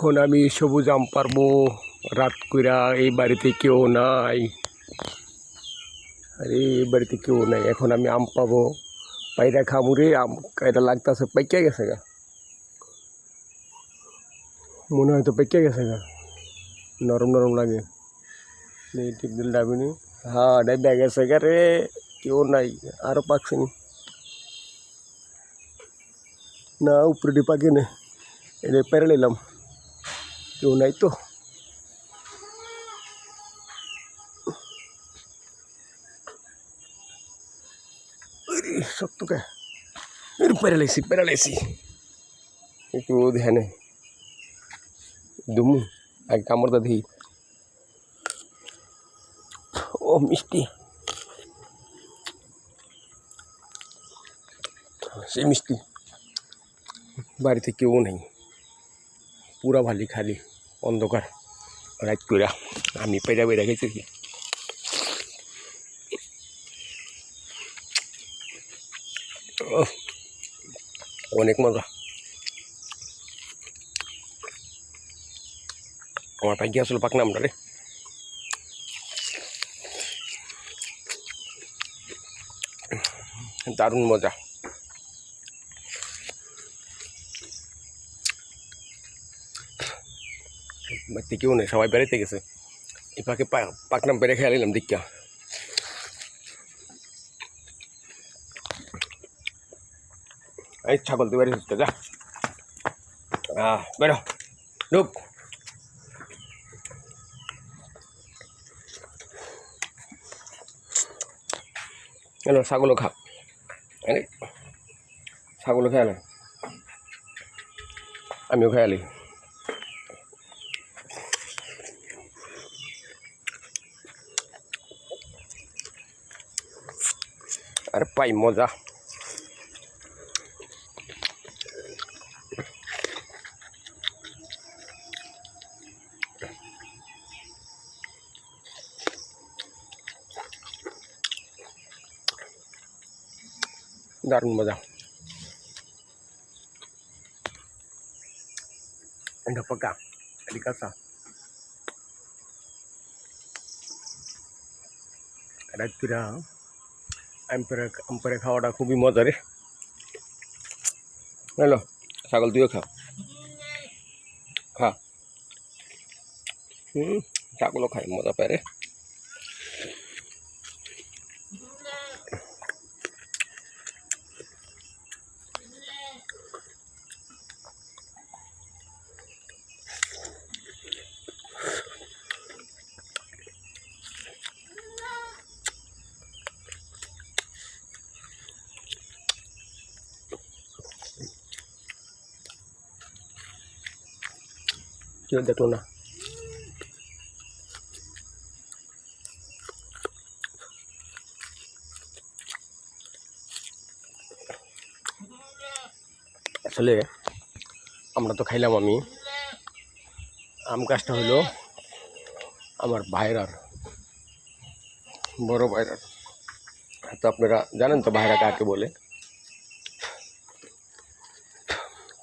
এখন আমি সবুজ আম পারবো রাত কইরা। এই বাড়িতে কেউ নাই, আরে এই বাড়িতে কেউ নাই। এখন আমি আম পাবো, পাইরা খামুরে। আম এটা লাগতেছে পাইকা গেছে গা, মনে হয় তো পাইকা গেছে গা, নরম নরম লাগে। টিপ দিল ডাবিনি, হ্যাঁ ডাইবা গেছে গা রে, কেউ নাই। আরও পাকছেনি না, উপরে দিয়ে পাকে নে, এটা পেরে নিলাম, কেউ নাই তো। শক্ত কে পেরে লাইছি একটু ধ্যানে দুমু আগে কামড়টা দিই। ও মিষ্টি, সেই মিষ্টি। বাড়িতে কেউ নেই, পুরা ভালি খালি অন্ধকার রাত কইরা। আমি পেরা বেড়া খেতেছি। অনেক মজা। আমার পাইকি আসলে পাক না আমরা রে। দারুণ মজা। বাড়িতে কেউ নেই, সবাই বেড়াইতে গেছে। এই পাকে পাকনাম পেরে খেয়ে নিলাম দীক্ষা। এই ছাগল তুই বাড়ি হচ্ছে যা, বেরো ঢুক। কেন ছাগলও খা, ছাগলও খেয়ে না, আমিও খেয়ালি। আরে পাই মজা। দারুণ মজা। এটা পাকা, এটি কাঁচা। রাত করে আম পেরে খাওয়াটা খুবই মজা রে। হ্যালো ছাগল তুইও খা, খা। ছাগলও খাই, মজা পায় রে। কেউ দেখলো না। আসলে আমরা তো খাইলাম। আমি আম গাছটা হইলো আমার ভাইরার, বড় ভাইরার। তো আপনারা জানেন তো ভাইরা কাকে বলে।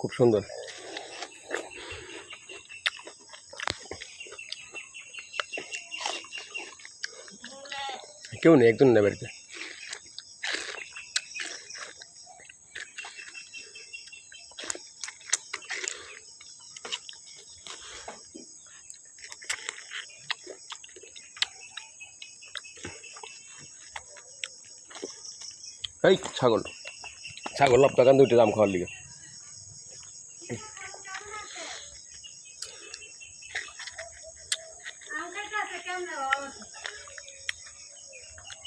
খুব সুন্দর। কেউ নেই, একজন নেই বাড়িতে। এই ছাগল লপ্তাকান দুইটা দাম খাওয়ার লিগে।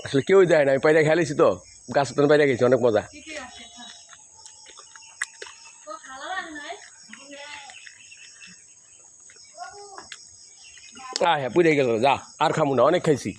আসলে কেউই দেয় না, আমি পাইরা খেলেছি তো, গাছ তো পাইরা গেছি, অনেক মজা। হ্যাঁ পুড়ে গেল, যা আর খামু না, অনেক খাইছি।